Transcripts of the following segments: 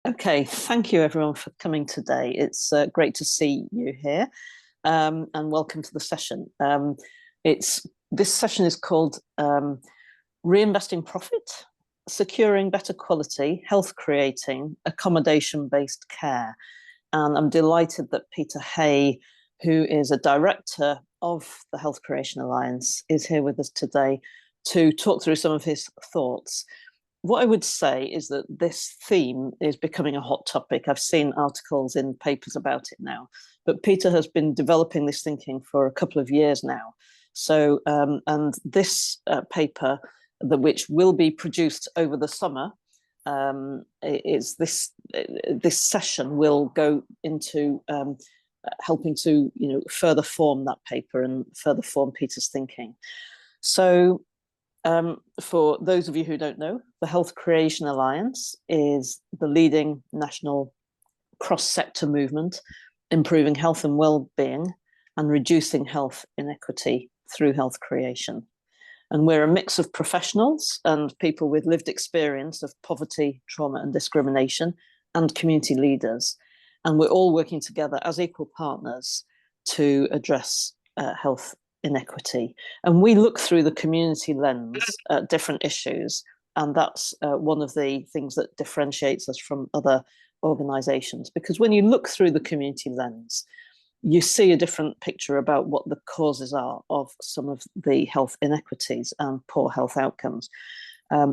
Okay, thank you everyone for coming today. It's great to see you here, and welcome to the session. This session is called Reinvesting Profit, Securing Better Quality, Health Creating, Accommodation-Based Care. And I'm delighted that Peter Hay, who is a director of the Health Creation Alliance, is here with us today to talk through some of his thoughts. What I would say is that this theme is becoming a hot topic. I've seen articles in papers about it now, but Peter has been developing this thinking for a couple of years now. So, and this paper, which will be produced over the summer, is this session will go into helping to further form that paper and further form Peter's thinking. So. For those of you who don't know, the Health Creation Alliance is the leading national cross-sector movement, improving health and well-being and reducing health inequity through health creation. And we're a mix of professionals and people with lived experience of poverty, trauma and discrimination, and community leaders. And we're all working together as equal partners to address health inequity. And we look through the community lens at different issues, and that's one of the things that differentiates us from other organisations, because when you look through the community lens, you see a different picture about what the causes are of some of the health inequities and poor health outcomes.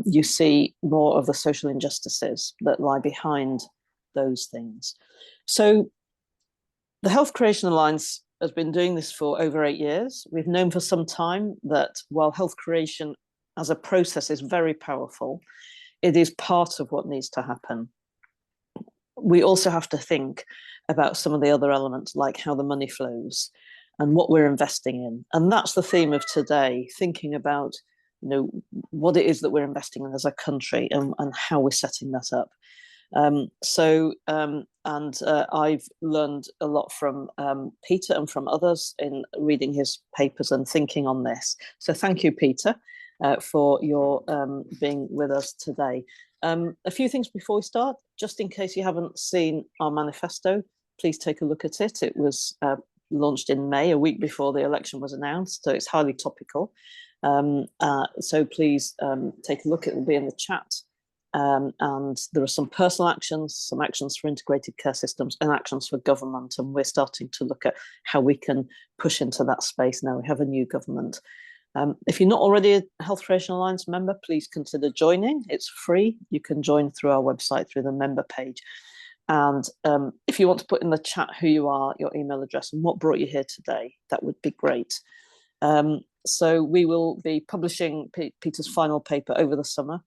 You see more of the social injustices that lie behind those things. So the Health Creation Alliance has been doing this for over 8 years. We've known for some time that while health creation as a process is very powerful, it is part of what needs to happen. We also have to think about some of the other elements, like how the money flows and what we're investing in. And that's the theme of today, thinking about what it is that we're investing in as a country and how we're setting that up. I've learned a lot from Peter and from others in reading his papers and thinking on this. So thank you, Peter, for your being with us today. A few things before we start, just in case you haven't seen our manifesto, please take a look at it. It was launched in May, a week before the election was announced, so it's highly topical. So please take a look. It will be in the chat. And there are some personal actions, some actions for integrated care systems and actions for government. And we're starting to look at how we can push into that space now we have a new government. If you're not already a Health Creation Alliance member, please consider joining. It's free. You can join through our website, through the member page. And if you want to put in the chat who you are, your email address and what brought you here today, that would be great. So we will be publishing Peter's final paper over the summer.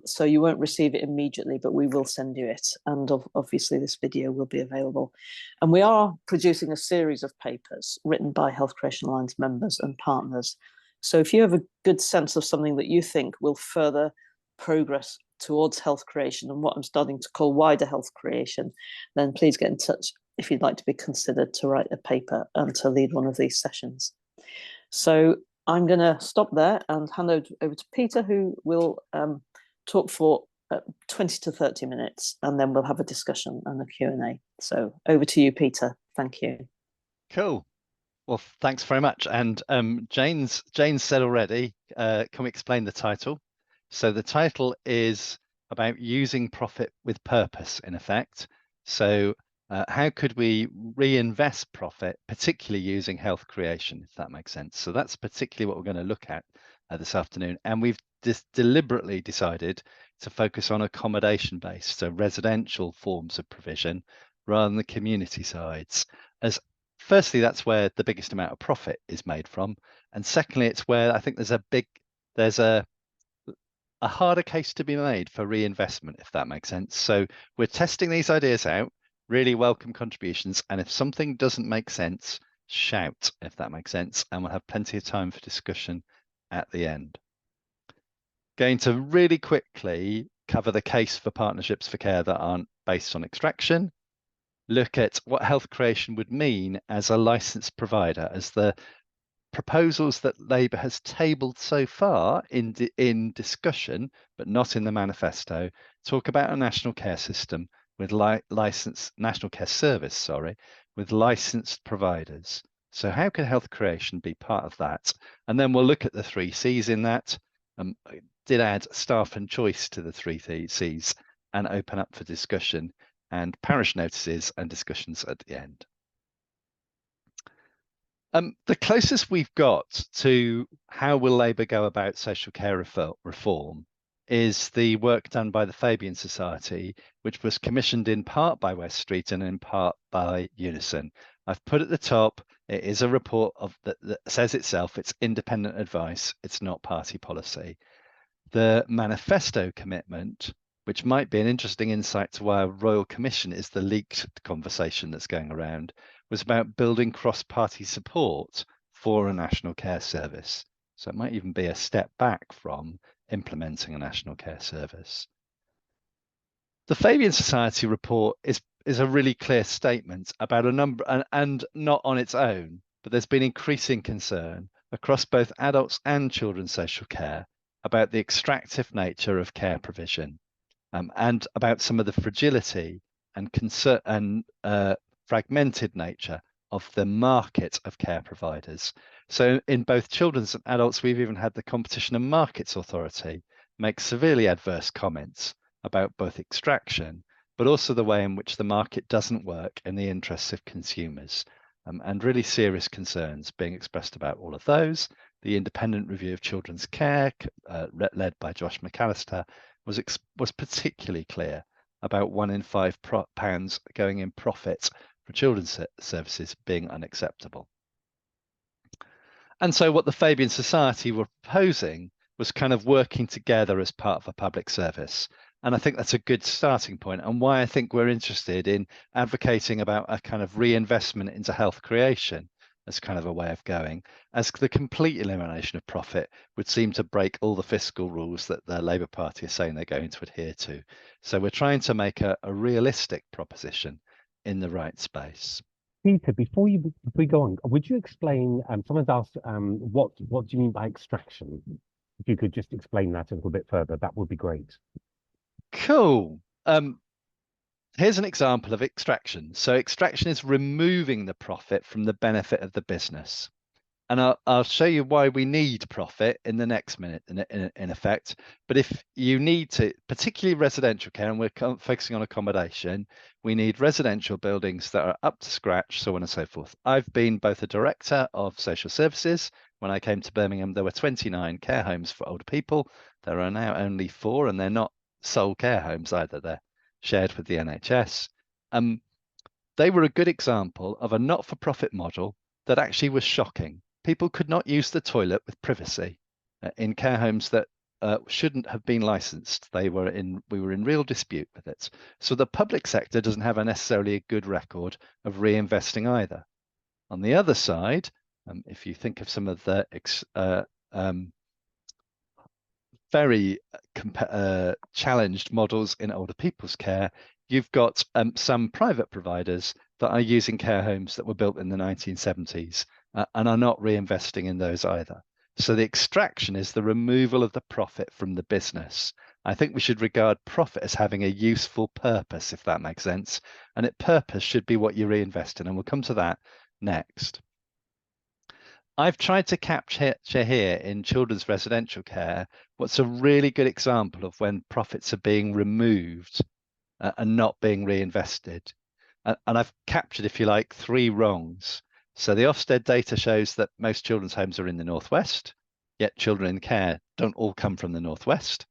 So you won't receive it immediately, but we will send you it. And obviously this video will be available. And we are producing a series of papers written by Health Creation Alliance members and partners. So if you have a good sense of something that you think will further progress towards health creation and what I'm starting to call wider health creation, then please get in touch if you'd like to be considered to write a paper and to lead one of these sessions. So I'm going to stop there and hand over to Peter, who will talk for 20 to 30 minutes, and then we'll have a discussion and a Q&A. So over to you, Peter. Thank you. Cool. Well, thanks very much. And Jane's said already, can we explain the title? So the title is about using profit with purpose, in effect. So how could we reinvest profit, particularly using health creation, if that makes sense? So that's particularly what we're going to look at this afternoon. And we've deliberately decided to focus on accommodation-based, so residential forms of provision, rather than the community sides. As firstly, that's where the biggest amount of profit is made from. And secondly, it's where I think there's a harder case to be made for reinvestment, if that makes sense. So we're testing these ideas out. Really welcome contributions, and if something doesn't make sense, shout, if that makes sense, and we'll have plenty of time for discussion at the end. Going to really quickly cover the case for partnerships for care that aren't based on extraction, look at what health creation would mean as a licensed provider, as the proposals that Labour has tabled so far in discussion, but not in the manifesto, talk about a national care system with licensed national care service, sorry, with licensed providers. So how can health creation be part of that? And then we'll look at the 3 C's in that. I did add staff and choice to the 3 C's and open up for discussion and parish notices and discussions at the end. The closest we've got to how will Labour go about social care reform is the work done by the Fabian Society, which was commissioned in part by West Street and in part by Unison. I've put at the top, it is a report that says itself, it's independent advice, it's not party policy. The manifesto commitment, which might be an interesting insight to why a Royal Commission is the leaked conversation that's going around, was about building cross-party support for a national care service. So it might even be a step back from implementing a national care service. The Fabian Society report is a really clear statement about a number, and not on its own, but there's been increasing concern across both adults and children's social care about the extractive nature of care provision, and about some of the fragility and fragmented nature of the market of care providers. So in both children's and adults, we've even had the Competition and Markets Authority make severely adverse comments about both extraction, but also the way in which the market doesn't work in the interests of consumers, and really serious concerns being expressed about all of those. The independent review of children's care, led by Josh McAllister, was particularly clear about £1 in 5 pounds going in profit for children's services being unacceptable. And so what the Fabian Society were proposing was kind of working together as part of a public service. And I think that's a good starting point, and why I think we're interested in advocating about a kind of reinvestment into health creation as kind of a way of going, as the complete elimination of profit would seem to break all the fiscal rules that the Labour Party are saying they're going to adhere to. So we're trying to make a realistic proposition in the right space. Peter, before we go on, would you explain, someone's asked, what do you mean by extraction? If you could just explain that a little bit further, that would be great. Cool. Here's an example of extraction. So extraction is removing the profit from the benefit of the business. And I'll show you why we need profit in the next minute, in effect. But if you need to, particularly residential care, and we're focusing on accommodation, we need residential buildings that are up to scratch, so on and so forth. I've been both a director of social services. When I came to Birmingham, there were 29 care homes for older people. There are now only 4, and they're not sole care homes either. They're shared with the NHS. They were a good example of a not-for-profit model that actually was shocking. People could not use the toilet with privacy in care homes that shouldn't have been licensed. We were in real dispute with it. So the public sector doesn't have necessarily a good record of reinvesting either. On the other side, if you think of some of the very challenged models in older people's care, you've got some private providers that are using care homes that were built in the 1970s and are not reinvesting in those either. So the extraction is the removal of the profit from the business. I think we should regard profit as having a useful purpose, if that makes sense. And purpose should be what you reinvest in, and we'll come to that next. I've tried to capture here in children's residential care what's a really good example of when profits are being removed and not being reinvested. And I've captured, if you like, 3 wrongs. So the Ofsted data shows that most children's homes are in the Northwest, yet children in care don't all come from the Northwest.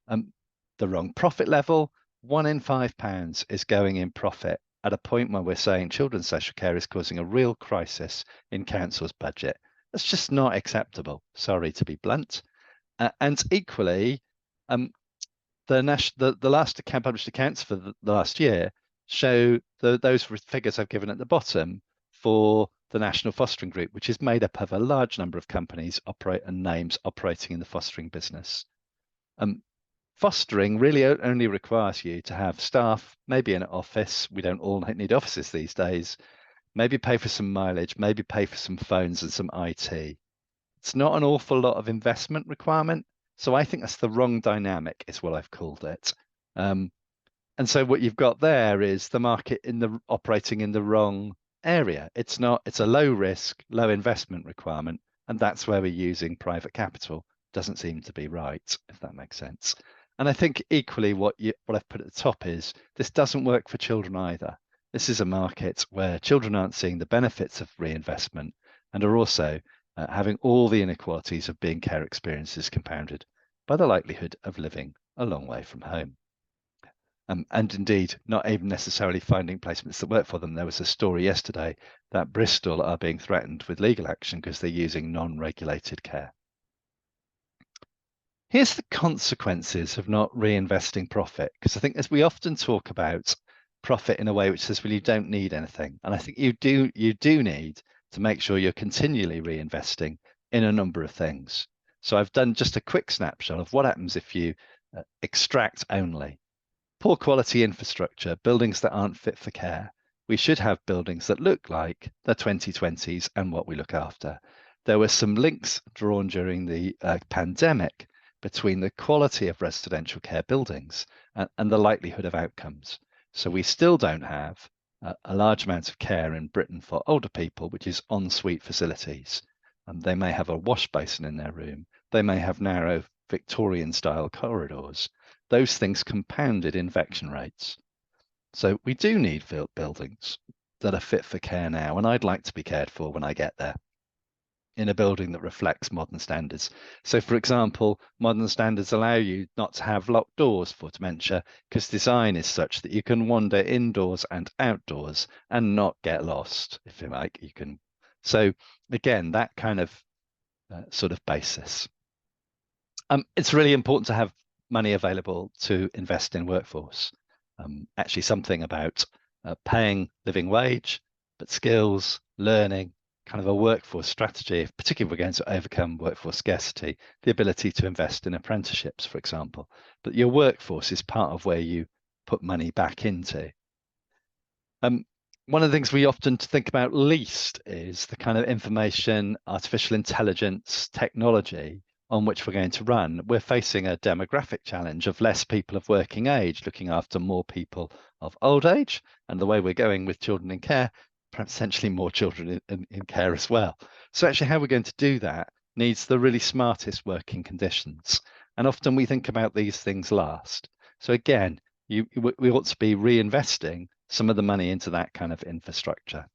The wrong profit level, £1 in 5 pounds is going in profit at a point where we're saying children's social care is causing a real crisis in council's budget. That's just not acceptable, sorry to be blunt. And equally, the last published accounts for the last year show those figures I've given at the bottom for the National Fostering Group, which is made up of a large number of companies and names operating in the fostering business. Fostering really only requires you to have staff, maybe in an office. We don't all need offices these days. Maybe pay for some mileage, maybe pay for some phones and some IT. It's not an awful lot of investment requirement. So I think that's the wrong dynamic, is what I've called it. And so what you've got there is the market operating in the wrong area. It's a low risk, low investment requirement, and that's where we're using private capital. Doesn't seem to be right, if that makes sense. And I think equally what I've put at the top is this doesn't work for children either. This is a market where children aren't seeing the benefits of reinvestment and are also having all the inequalities of being care experiences compounded by the likelihood of living a long way from home. And indeed, not even necessarily finding placements that work for them. There was a story yesterday that Bristol are being threatened with legal action because they're using non-regulated care. Here's the consequences of not reinvesting profit, because I think as we often talk about profit in a way which says, well, you don't need anything. And I think you do need to make sure you're continually reinvesting in a number of things. So I've done just a quick snapshot of what happens if you extract only. Poor quality infrastructure, buildings that aren't fit for care. We should have buildings that look like the 2020s and what we look after. There were some links drawn during the pandemic between the quality of residential care buildings and the likelihood of outcomes. So we still don't have a large amount of care in Britain for older people, which is en-suite facilities. They may have a wash basin in their room. They may have narrow Victorian-style corridors. Those things compounded infection rates. So we do need buildings that are fit for care now, and I'd like to be cared for when I get there in a building that reflects modern standards. So for example, modern standards allow you not to have locked doors for dementia because design is such that you can wander indoors and outdoors and not get lost, if you like. So again, that kind of sort of basis. It's really important to have money available to invest in workforce. Actually, something about paying living wage, but skills, learning, kind of a workforce strategy, particularly if we're going to overcome workforce scarcity, the ability to invest in apprenticeships, for example. But your workforce is part of where you put money back into. One of the things we often think about least is the kind of information, artificial intelligence, technology on which we're going to run. We're facing a demographic challenge of less people of working age looking after more people of old age, and the way we're going with children in care, perhaps essentially more children in care as well. So actually how we're going to do that needs the really smartest working conditions. And often we think about these things last. So again, we ought to be reinvesting some of the money into that kind of infrastructure.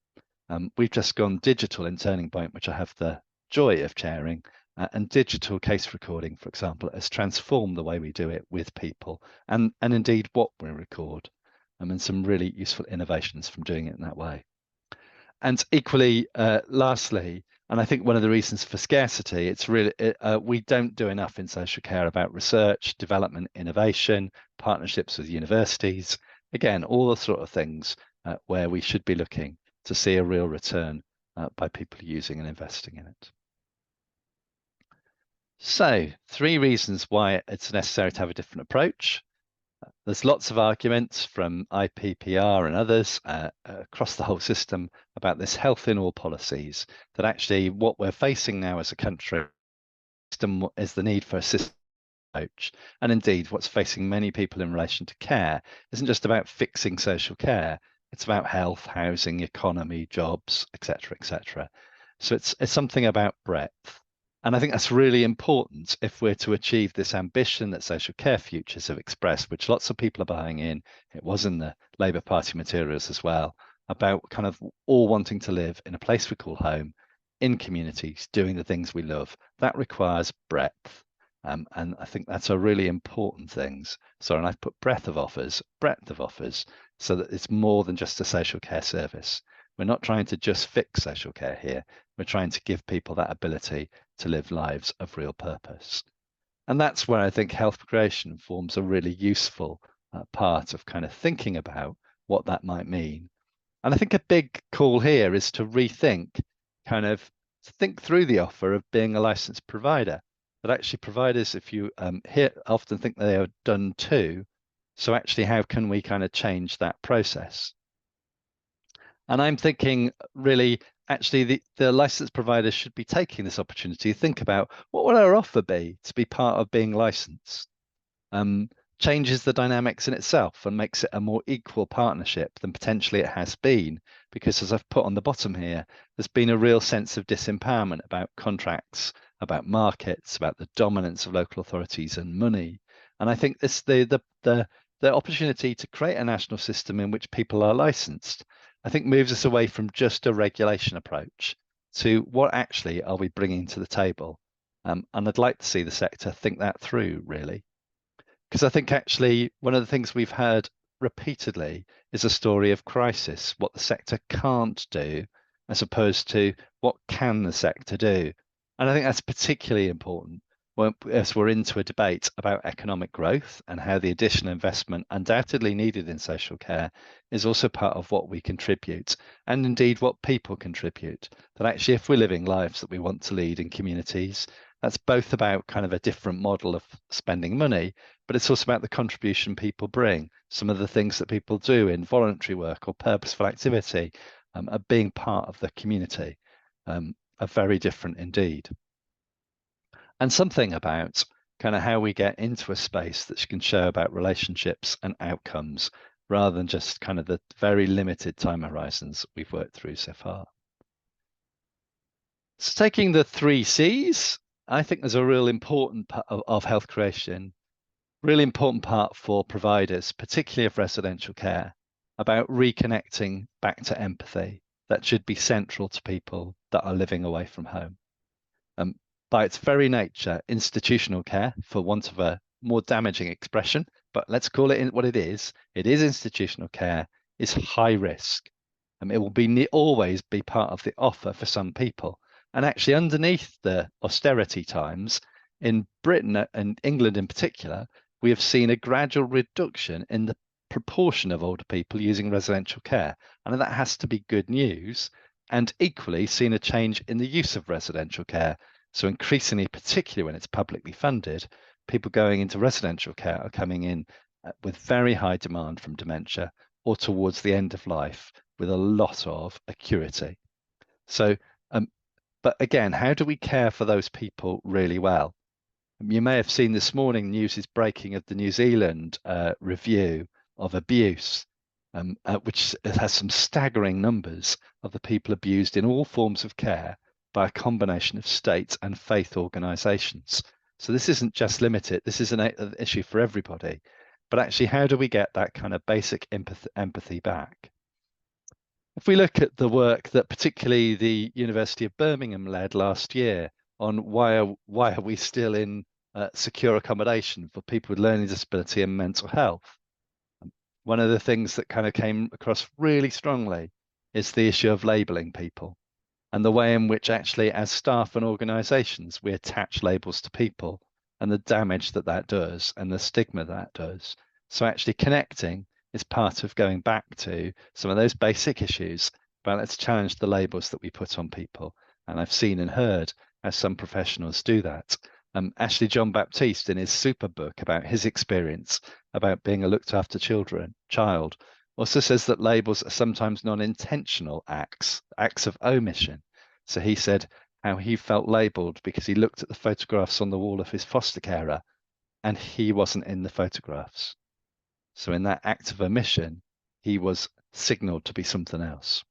We've just gone digital in Turning Point, which I have the joy of chairing, and digital case recording, for example, has transformed the way we do it with people and indeed what we record, and some really useful innovations from doing it in that way. And equally, lastly, and I think one of the reasons for scarcity, it's really, we don't do enough in social care about research, development, innovation, partnerships with universities. Again, all the sort of things where we should be looking to see a real return by people using and investing in it. So 3 reasons why it's necessary to have a different approach. There's lots of arguments from IPPR and others across the whole system about this health in all policies, that actually what we're facing now as a country is the need for a system approach. And indeed, what's facing many people in relation to care isn't just about fixing social care, it's about health, housing, economy, jobs, etc., etc. So it's something about breadth. And I think that's really important if we're to achieve this ambition that social care futures have expressed, which lots of people are buying in. It was in the Labour Party materials as well, about kind of all wanting to live in a place we call home, in communities, doing the things we love. That requires breadth. And I think that's a really important thing. So, and I've put breadth of offers, so that it's more than just a social care service. We're not trying to just fix social care here. We're trying to give people that ability to live lives of real purpose. And that's where I think health creation forms a really useful part of kind of thinking about what that might mean. And I think a big call here is to rethink, kind of think through the offer of being a licensed provider. But actually providers, if you often think they are done too. So actually, how can we kind of change that process? And I'm thinking really actually the license providers should be taking this opportunity to think about what would our offer be to be part of being licensed. Changes the dynamics in itself and makes it a more equal partnership than potentially it has been, because as I've put on the bottom here, there's been a real sense of disempowerment about contracts, about markets, about the dominance of local authorities and money. And I think this the opportunity to create a national system in which people are licensed, I think moves us away from just a regulation approach to what actually are we bringing to the table. And I'd like to see the sector think that through, really. Because I think actually one of the things we've heard repeatedly is a story of crisis, what the sector can't do, as opposed to what can the sector do. And I think that's particularly important as we're into a debate about economic growth and how the additional investment undoubtedly needed in social care is also part of what we contribute, and indeed what people contribute. That actually, if we're living lives that we want to lead in communities, that's both about kind of a different model of spending money, but it's also about the contribution people bring. Some of the things that people do in voluntary work or purposeful activity are being part of the community, are very different indeed. And something about kind of how we get into a space that can show about relationships and outcomes, rather than just kind of the very limited time horizons we've worked through so far. So taking the 3 C's, I think there's a real important part of health creation, really important part for providers, particularly of residential care, about reconnecting back to empathy that should be central to people that are living away from home. By its very nature, institutional care, for want of a more damaging expression, but let's call it what it is institutional care, is high risk. It will always be part of the offer for some people. And actually underneath the austerity times, in Britain and England in particular, we have seen a gradual reduction in the proportion of older people using residential care. And that has to be good news. And equally seen a change in the use of residential care. So increasingly, particularly when it's publicly funded, people going into residential care are coming in with very high demand from dementia or towards the end of life with a lot of acuity. So, but again, how do we care for those people really well? You may have seen this morning, news is breaking of the New Zealand review of abuse, which has some staggering numbers of the people abused in all forms of care by a combination of state and faith organisations. So this isn't just limited, this is an issue for everybody. But actually, how do we get that kind of basic empathy back? If we look at the work that particularly the University of Birmingham led last year on why are we still in secure accommodation for people with learning disability and mental health, one of the things that kind of came across really strongly is the issue of labelling people and the way in which actually as staff and organisations we attach labels to people and the damage that that does and the stigma that does. So actually connecting is part of going back to some of those basic issues about let's challenge the labels that we put on people. And I've seen and heard how some professionals do that. Ashley John Baptiste, in his super book about his experience about being a looked after child, also says that labels are sometimes non-intentional acts of omission. So he said how he felt labelled because he looked at the photographs on the wall of his foster carer and he wasn't in the photographs. So in that act of omission, he was signalled to be something else.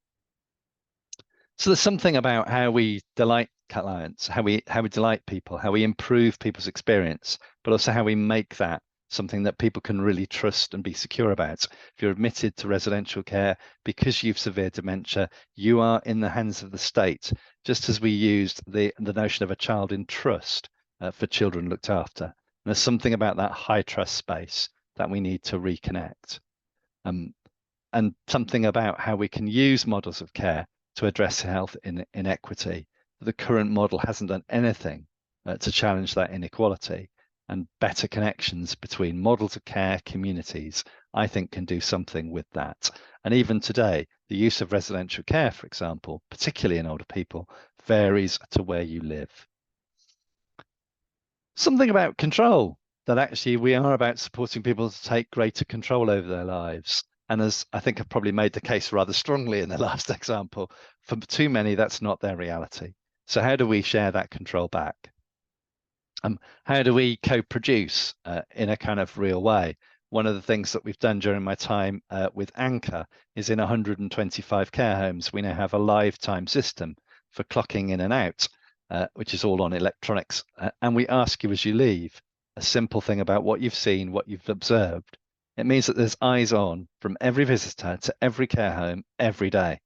So there's something about how we delight clients, how we delight people, how we improve people's experience, but also how we make that something that people can really trust and be secure about. If you're admitted to residential care because you've severe dementia, you are in the hands of the state, just as we used the notion of a child in trust for children looked after. And there's something about that high trust space that we need to reconnect. And something about how we can use models of care to address health inequity. The current model hasn't done anything to challenge that inequality, and better connections between models of care communities, I think, can do something with that. And even today, the use of residential care, for example, particularly in older people, varies to where you live. Something about control, that actually we are about supporting people to take greater control over their lives. And as I think I've probably made the case rather strongly in the last example, for too many, that's not their reality. So how do we share that control back? How do we co-produce in a kind of real way? One of the things that we've done during my time with Anchor is in 125 care homes, we now have a lifetime system for clocking in and out, which is all on electronics. And we ask you as you leave a simple thing about what you've seen, what you've observed. It means that there's eyes on from every visitor to every care home every day.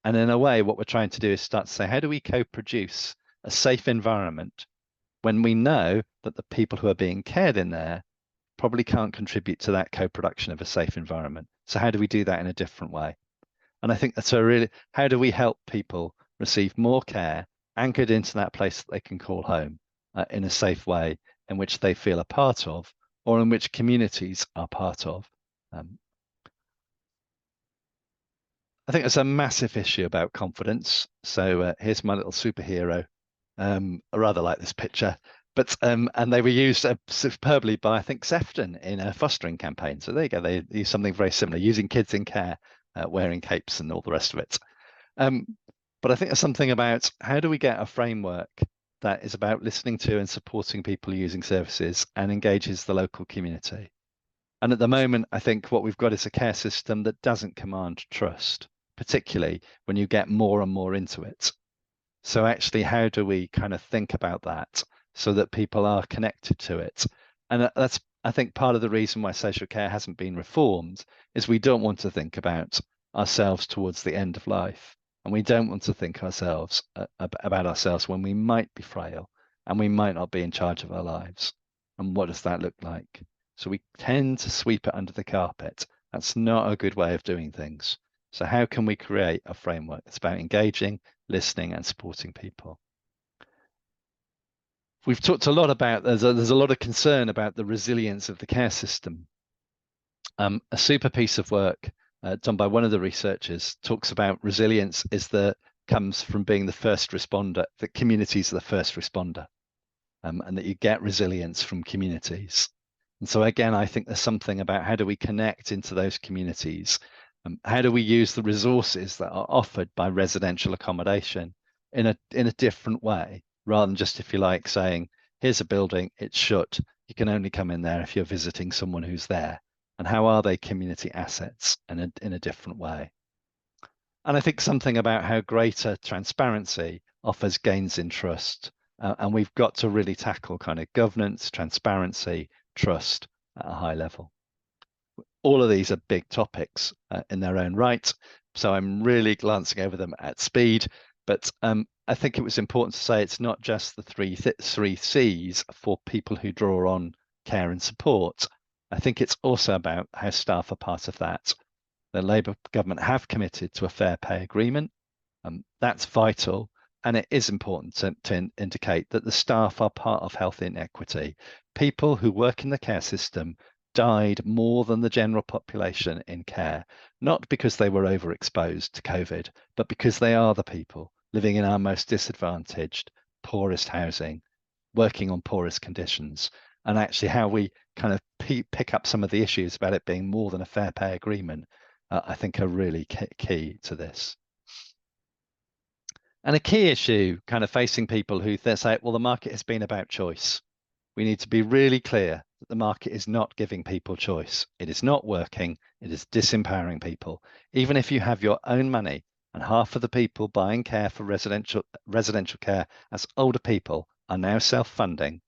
And in a way, what we're trying to do is start to say, how do we co-produce a safe environment when we know that the people who are being cared in there probably can't contribute to that co-production of a safe environment? So how do we do that in a different way? And I think that's a really, how do we help people receive more care anchored into that place that they can call home in a safe way in which they feel a part of, or in which communities are part of? I think there's a massive issue about confidence. So here's my little superhero. I rather like this picture, but and they were used superbly by, I think, Sefton in a fostering campaign. So there you go. They use something very similar, using kids in care, wearing capes and all the rest of it. But I think there's something about how do we get a framework that is about listening to and supporting people using services and engages the local community. And at the moment, I think what we've got is a care system that doesn't command trust, particularly when you get more and more into it. So actually, how do we kind of think about that so that people are connected to it? And that's, I think, part of the reason why social care hasn't been reformed is we don't want to think about ourselves towards the end of life. And we don't want to think ourselves about ourselves when we might be frail and we might not be in charge of our lives. And what does that look like? So we tend to sweep it under the carpet. That's not a good way of doing things. So how can we create a framework? It's about engaging, listening, and supporting people. We've talked a lot about, there's a lot of concern about the resilience of the care system. A super piece of work done by one of the researchers talks about resilience comes from being the first responder, that communities are the first responder, and that you get resilience from communities. And so again, I think there's something about how do we connect into those communities? How do we use the resources that are offered by residential accommodation in a different way, rather than just, if you like, saying, here's a building, it's shut, you can only come in there if you're visiting someone who's there. And how are they community assets in a different way? And I think something about how greater transparency offers gains in trust. And we've got to really tackle kind of governance, transparency, trust at a high level. All of these are big topics in their own right. So I'm really glancing over them at speed. But I think it was important to say it's not just the three C's for people who draw on care and support. I think it's also about how staff are part of that. The Labour government have committed to a fair pay agreement. That's vital. And it is important to indicate that the staff are part of health inequity. People who work in the care system died more than the general population in care, not because they were overexposed to COVID, but because they are the people living in our most disadvantaged, poorest housing, working on poorest conditions. And actually how we kind of pick up some of the issues about it being more than a fair pay agreement, I think are really key to this. And a key issue kind of facing people who say, well, the market has been about choice. We need to be really clear that the market is not giving people choice. It is not working. It is disempowering people. Even if you have your own money and half of the people buying care for residential care as older people are now self-funding,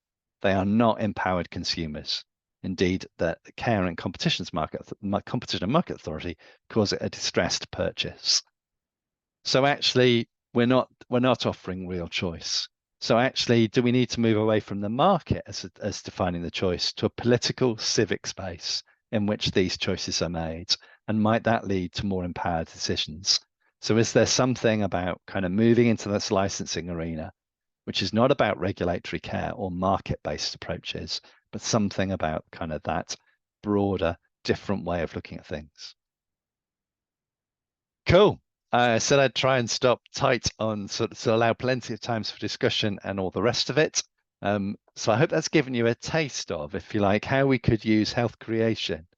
they are not empowered consumers. Indeed, the Care and Competition and Market Authority calls it a distressed purchase. So actually, we're not offering real choice. So actually, do we need to move away from the market as defining the choice to a political civic space in which these choices are made? And might that lead to more empowered decisions? So is there something about kind of moving into this licensing arena, which is not about regulatory care or market-based approaches, but something about kind of that broader, different way of looking at things? Cool. I said I'd try and stop tight on so allow plenty of times for discussion and all the rest of it. So I hope that's given you a taste of, if you like, how we could use health creation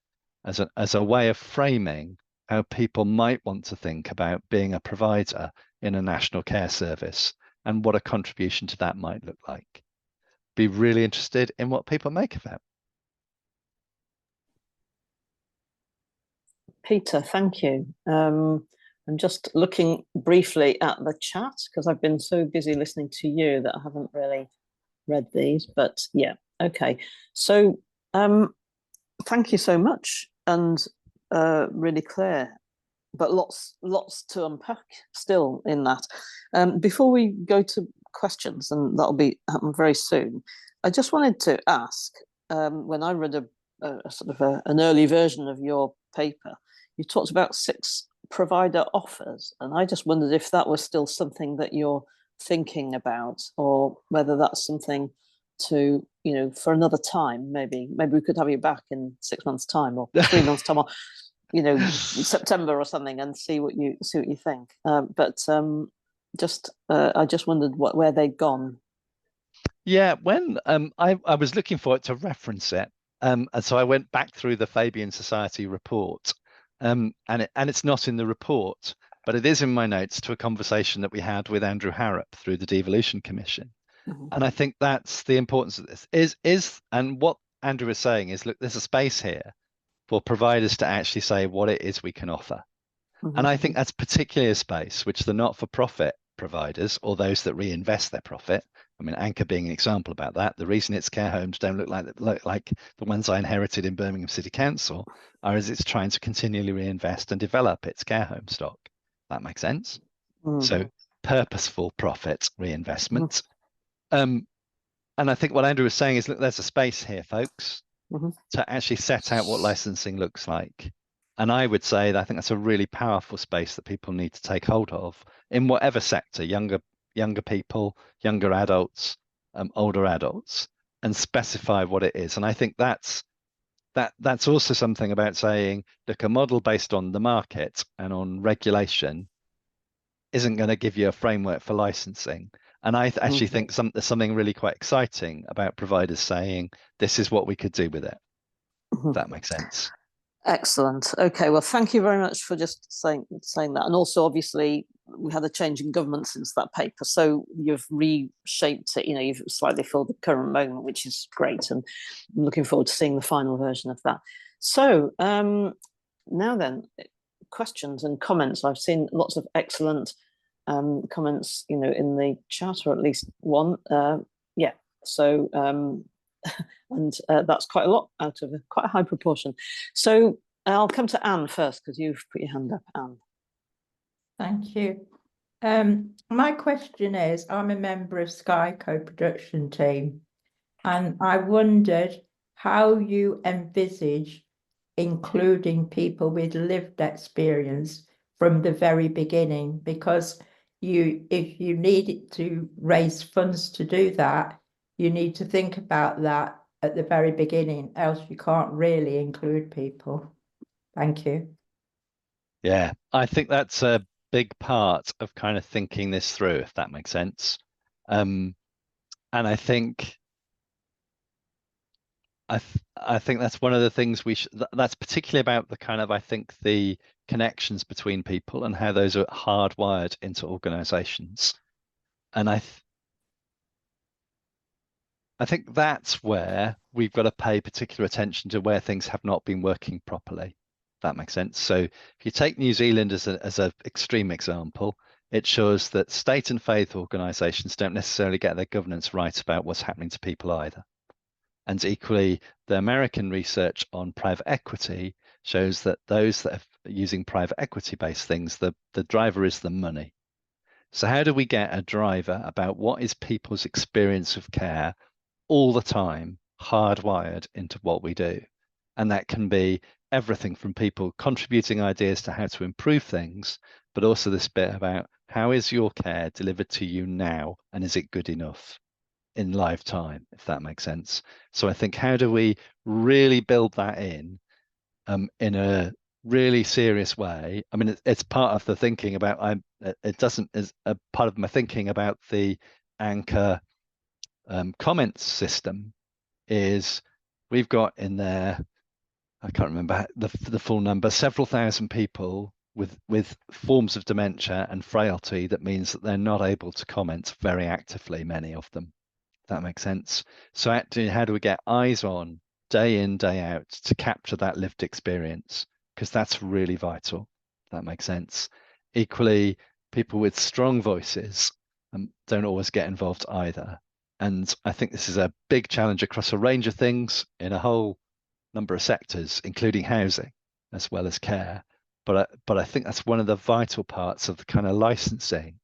as a way of framing how people might want to think about being a provider in a national care service and what a contribution to that might look like. Be really interested in what people make of it. Peter, thank you. I'm just looking briefly at the chat because I've been so busy listening to you that I haven't really read these, but yeah, okay. So thank you so much, and really clear, but lots to unpack still in that. Before we go to questions, and that'll be happen very soon, I just wanted to ask, when I read a sort of an early version of your paper, you talked about 6 provider offers, and I just wondered if that was still something that you're thinking about, or whether that's something to, you know, for another time. Maybe we could have you back in 6 months' time, or 3 months' time, or, you know, September or something, and see what you think. I just wondered where they'd gone. Yeah, when I was looking for it to reference it, and so I went back through the Fabian Society report, and it's not in the report, but it is in my notes to a conversation that we had with Andrew Harrop through the Devolution Commission. Mm-hmm. And I think that's the importance of this and what Andrew is saying is, look, there's a space here for providers to actually say what it is we can offer. Mm-hmm. And I think that's particularly a space which the not-for-profit providers, or those that reinvest their profit, I mean, Anchor being an example about that, the reason its care homes don't look like the ones I inherited in Birmingham City Council are as it's trying to continually reinvest and develop its care home stock. That makes sense. Mm-hmm. So purposeful profit reinvestment. Mm-hmm. And I think what Andrew was saying is, look, there's a space here, folks, Mm-hmm. to actually set out what licensing looks like. And I would say that I think that's a really powerful space that people need to take hold of in whatever sector, younger people, younger adults, older adults, and specify what it is. And I think that's also something about saying, look, a model based on the market and on regulation isn't going to give you a framework for licensing. And I actually think there's something really quite exciting about providers saying, this is what we could do with it. If that makes sense. Excellent. Okay, well, thank you very much for just saying that. And also, obviously, we had a change in government since that paper, so you've reshaped it. You know, you've slightly filled the current moment, which is great, and I'm looking forward to seeing the final version of that. So now then, questions and comments. I've seen lots of excellent comments, you know, in the chat, or at least one. Yeah. So. And that's quite a lot out of quite a high proportion. So I'll come to Anne first, because you've put your hand up, Anne. Thank you. My question is, I'm a member of Sky co-production team, and I wondered how you envisage including people with lived experience from the very beginning, because if you needed to raise funds to do that, you need to think about that at the very beginning, else you can't really include people. Thank you. Yeah, I think that's a big part of kind of thinking this through, if that makes sense. And I think I think that's one of the things that's particularly about the kind of, I think, the connections between people and how those are hardwired into organizations. And I think that's where we've got to pay particular attention to where things have not been working properly. That makes sense. So if you take New Zealand as an extreme example, it shows that state and faith organizations don't necessarily get their governance right about what's happening to people either. And equally, the American research on private equity shows that those that are using private equity-based things, the driver is the money. So how do we get a driver about what is people's experience of care all the time hardwired into what we do? And that can be everything from people contributing ideas to how to improve things, but also this bit about how is your care delivered to you now, and is it good enough in lifetime, if that makes sense. So I think, how do we really build that in a really serious way? I mean, it's part of the thinking about, it doesn't, is a part of my thinking about the Anchor comments system is we've got in there I can't remember the full number, several thousand people with forms of dementia and frailty that means that they're not able to comment very actively, many of them. If that makes sense. So actually, how do we get eyes on day in, day out to capture that lived experience? Because that's really vital. If that makes sense. Equally, people with strong voices don't always get involved either. And I think this is a big challenge across a range of things in a whole number of sectors, including housing as well as care. But I think that's one of the vital parts of the kind of licensing.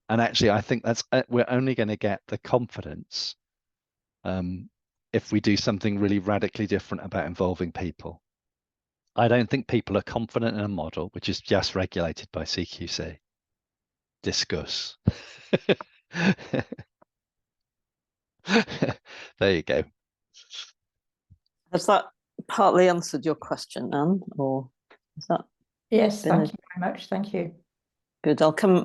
And actually, I think that's we're only going to get the confidence if we do something really radically different about involving people. I don't think people are confident in a model which is just regulated by CQC. Discuss. There you go. Has that partly answered your question, Anne, or is that? Yes, thank you very much. Thank you. Good.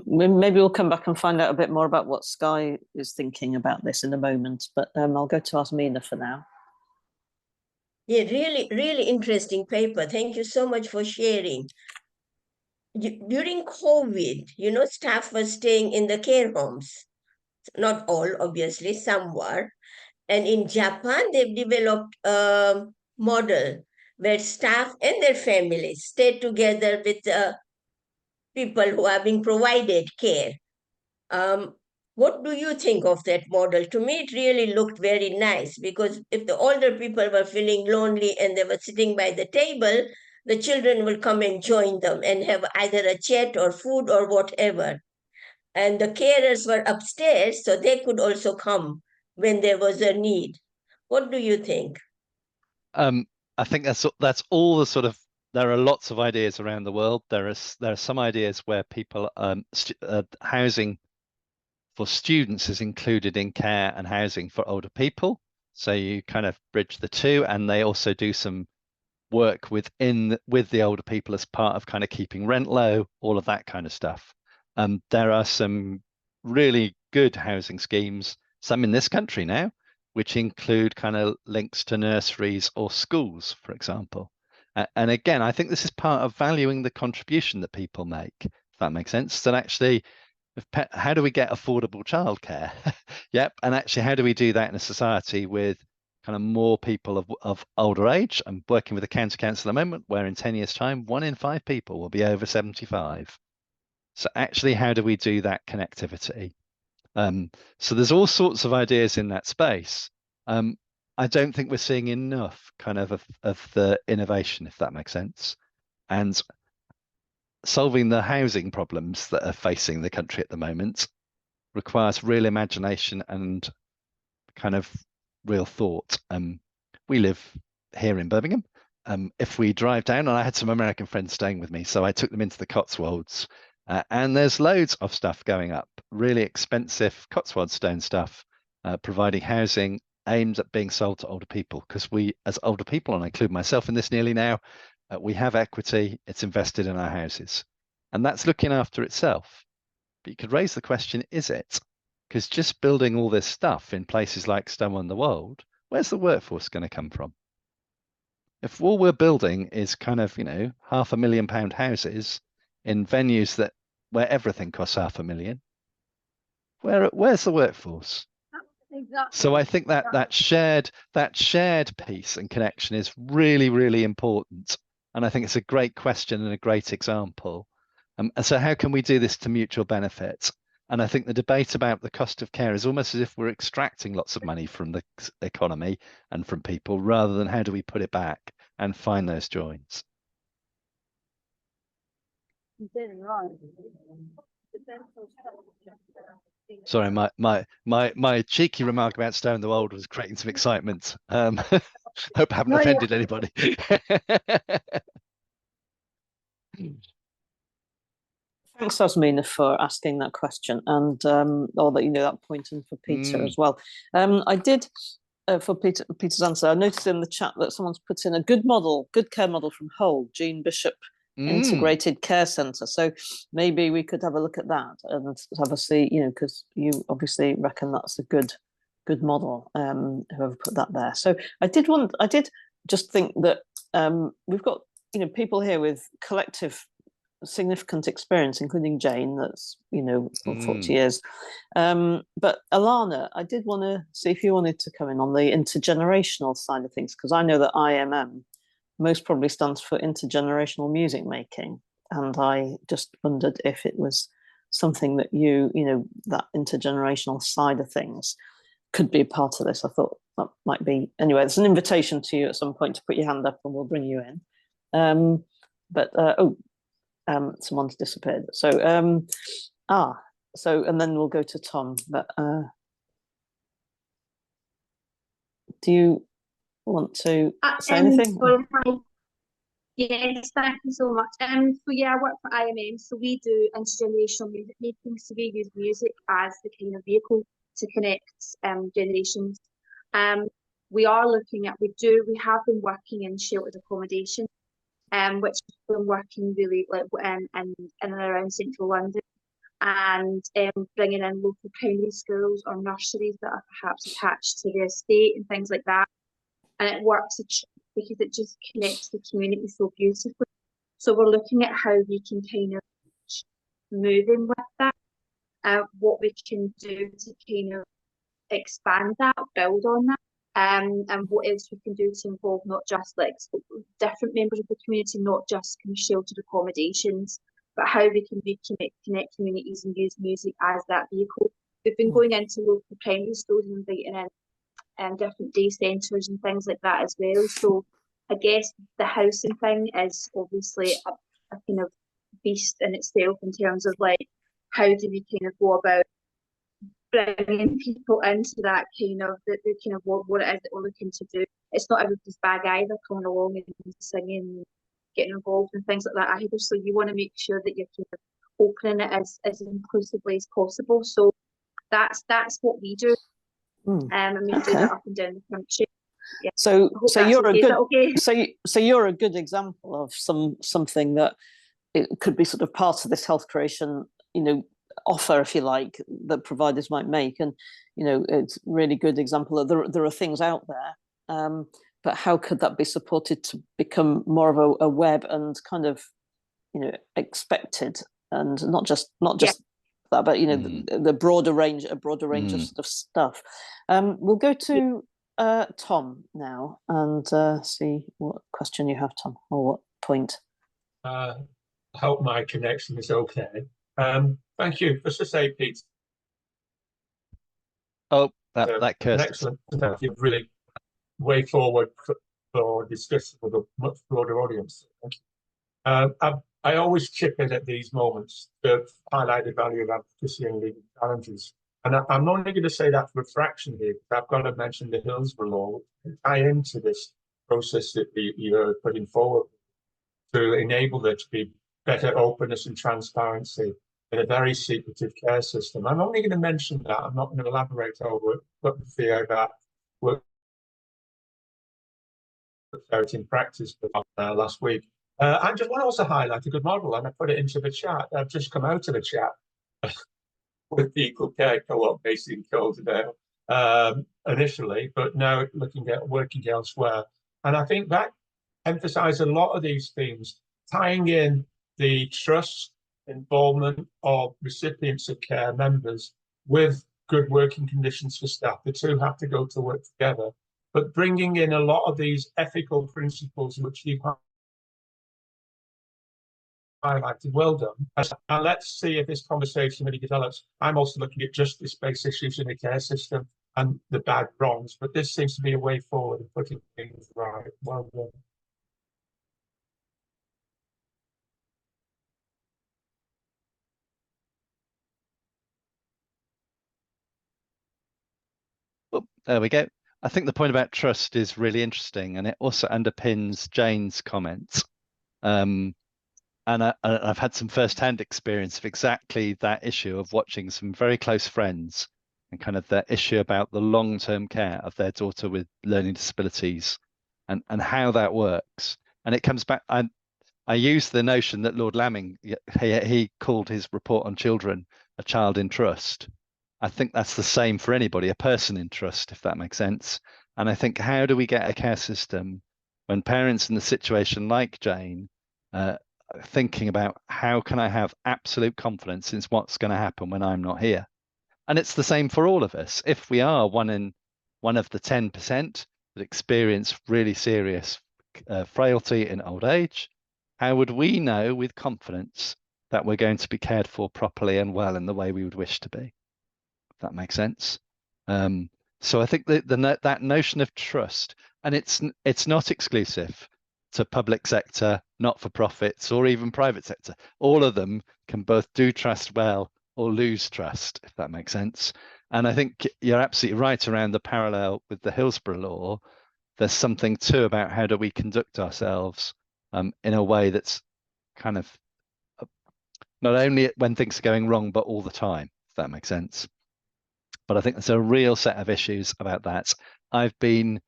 Maybe we'll come back and find out a bit more about what Sky is thinking about this in a moment, but I'll go to Asmina for now. Yeah, really interesting paper. Thank you so much for sharing. During COVID, staff were staying in the care homes. Not all, obviously, some were. And in Japan, they've developed a model where staff and their families stay together with people who are being provided care. What do you think of that model? To me, it really looked very nice, because if the older people were feeling lonely and they were sitting by the table, the children will come and join them and have either a chat or food or whatever. And the carers were upstairs, so they could also come when there was a need. What do you think? I think that's all the sort of. There are lots of ideas around the world. There are some ideas where people housing for students is included in care and housing for older people. So you kind of bridge the two, and they also do some work with the older people as part of kind of keeping rent low, all of that kind of stuff. There are some really good housing schemes, some in this country now, which include kind of links to nurseries or schools, for example. And again, I think this is part of valuing the contribution that people make, if that makes sense. That actually, how do we get affordable childcare? Yep. And actually, how do we do that in a society with kind of more people of older age? I'm working with a county council at the moment where in 10 years' time, 1 in 5 people will be over 75. So actually, how do we do that connectivity? So there's all sorts of ideas in that space. I don't think we're seeing enough kind of the innovation, if that makes sense. And solving the housing problems that are facing the country at the moment requires real imagination and kind of real thought. We live here in Birmingham. If we drive down, and I had some American friends staying with me, so I took them into the Cotswolds, and there's loads of stuff going up, really expensive Cotswold stone stuff, providing housing aimed at being sold to older people, because we, as older people, and I include myself in this nearly now, we have equity, it's invested in our houses, and that's looking after itself. But you could raise the question, is it? Because just building all this stuff in places like Stow-on-the-Wold, where's the workforce going to come from? If all we're building is kind of, £500,000 houses in venues where everything costs £500,000, where's the workforce? Exactly. So I think that shared piece and connection is really, really important. And I think it's a great question and a great example. And so how can we do this to mutual benefit? And I think the debate about the cost of care is almost as if we're extracting lots of money from the economy and from people, rather than how do we put it back and find those joins. Sorry, my cheeky remark about Stow-on-the-Wold was creating some excitement. Hope I haven't offended anybody. Thanks, Asmina, for asking that question, and or that point, and for Peter as well. I did for Peter's answer. I noticed in the chat that someone's put in a good care model from Hull, Jean Bishop Integrated Care Centre. So maybe we could have a look at that and have a see, because you obviously reckon that's a good model. Whoever put that there. So I did just think that we've got, you know, people here with collective significant experience, including Jane, that's, you know, for 40 years. But Alana, I did want to see if you wanted to come in on the intergenerational side of things, because I know that IMM most probably stands for intergenerational music making. And I just wondered if it was something that you know, that intergenerational side of things could be a part of this. I thought that might be, anyway, it's an invitation to you at some point to put your hand up and we'll bring you in. Someone's disappeared. So, and then we'll go to Tom. But do you want to say anything? Yes, thank you so much. So yeah, I work for IMM, so we do intergenerational music making. So we use music as the kind of vehicle to connect generations. We are looking at, we have been working in sheltered accommodation, which has been working really like in and around central London, and bringing in local primary schools or nurseries that are perhaps attached to the estate and things like that. And it works because it just connects the community so beautifully. So we're looking at how we can kind of move in with that, what we can do to kind of expand that, build on that, and what else we can do to involve not just like different members of the community, not just kind of sheltered accommodations, but how we can connect communities and use music as that vehicle. We've been going into local primary schools and inviting in different day centres and things like that as well. So I guess the housing thing is obviously a kind of beast in itself in terms of like, how do we kind of go about bringing people into that kind of the kind of what it is that we're looking to do. It's not everybody's bag either, coming along and singing and getting involved and things like that either. So you want to make sure that you're kind of opening it as inclusively as possible. So that's what we do. And we do that up and down the country. Yeah. So you're okay. a good okay? so you're a good example of something that it could be sort of part of this health creation, you know, offer, if you like, that providers might make. And you know, it's a really good example of there are things out there, but how could that be supported to become more of a web and kind of, you know, expected, and not just that, but you know, the broader range of sort of stuff. We'll go to Tom now and see what question you have, Tom, or what point. I hope my connection is okay. Thank you. Just to say, Pete. Oh, that cursed. Excellent. Thank you. Really way forward for discussion with a much broader audience. Thank you. I always chip in at these moments to highlight the value of advocacy and legal challenges. And I'm only going to say that for a fraction here, because I've got to mention the Hillsborough law, which tie into this process that you're putting forward to enable there to be better openness and transparency in a very secretive care system. I'm only going to mention that. I'm not going to elaborate over it, but the fear that worked out in practice last week. I just want to also highlight a good model, and I put it into the chat. I've just come out of the chat with the Equal Care Co-op based in Calderdale initially, but now looking at working elsewhere. And I think that emphasizes a lot of these things, tying in the trust involvement of recipients of care members with good working conditions for staff. The two have to go to work together, but bringing in a lot of these ethical principles which you've highlighted. Well done. And let's see if this conversation really develops. I'm also looking at justice-based issues in the care system and the bad wrongs, but this seems to be a way forward in putting things right. Well done. Oh, there we go. I think the point about trust is really interesting, and it also underpins Jane's comments. And I've had some first-hand experience of exactly that issue of watching some very close friends and kind of the issue about the long-term care of their daughter with learning disabilities and how that works. And it comes back, I use the notion that Lord Lamming, he called his report on children a child in trust. I think that's the same for anybody, a person in trust, if that makes sense. And I think, how do we get a care system when parents in the situation like Jane thinking about how can I have absolute confidence in what's going to happen when I'm not here. And it's the same for all of us. If we are one of the 10% that experience really serious frailty in old age, how would we know with confidence that we're going to be cared for properly and well in the way we would wish to be? If that makes sense. So I think that notion of trust, and it's not exclusive to public sector, not-for-profits, or even private sector. All of them can both do trust well or lose trust, if that makes sense. And I think you're absolutely right around the parallel with the Hillsborough Law. There's something too about how do we conduct ourselves in a way that's kind of not only when things are going wrong, but all the time, if that makes sense. But I think there's a real set of issues about that. I've been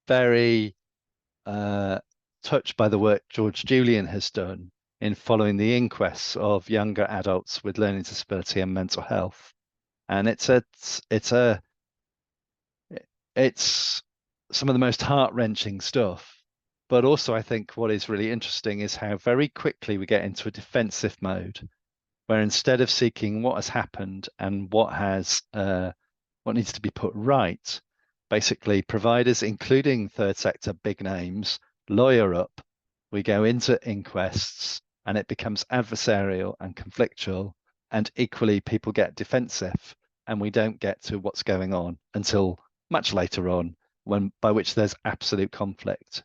very touched by the work George Julian has done in following the inquests of younger adults with learning disability and mental health. And it's some of the most heart-wrenching stuff. But also I think what is really interesting is how very quickly we get into a defensive mode, where instead of seeking what has happened and what needs to be put right, basically providers, including third sector big names, lawyer up, we go into inquests and it becomes adversarial and conflictual, and equally people get defensive and we don't get to what's going on until much later on, by which there's absolute conflict.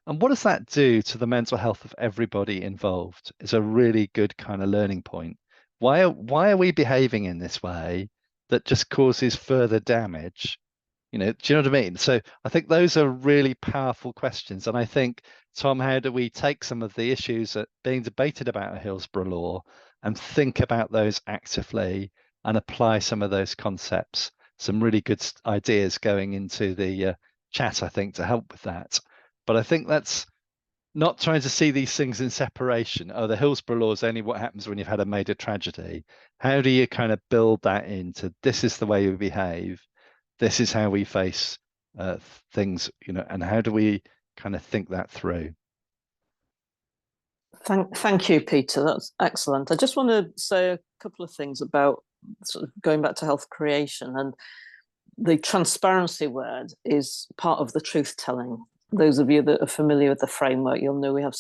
And what does that do to the mental health of everybody involved is a really good kind of learning point. Why are we behaving in this way that just causes further damage? Do you know what I mean? So I think those are really powerful questions. And I think, Tom, how do we take some of the issues that are being debated about a Hillsborough Law and think about those actively and apply some of those concepts? Some really good ideas going into the chat, I think, to help with that. But I think that's not trying to see these things in separation. Oh, the Hillsborough Law is only what happens when you've had a major tragedy. How do you kind of build that into, this is the way we behave, this is how we face things, and how do we kind of think that through? Thank you, Peter. That's excellent. I just want to say a couple of things about sort of going back to health creation, and the transparency word is part of the truth telling. Those of you that are familiar with the framework, you'll know we have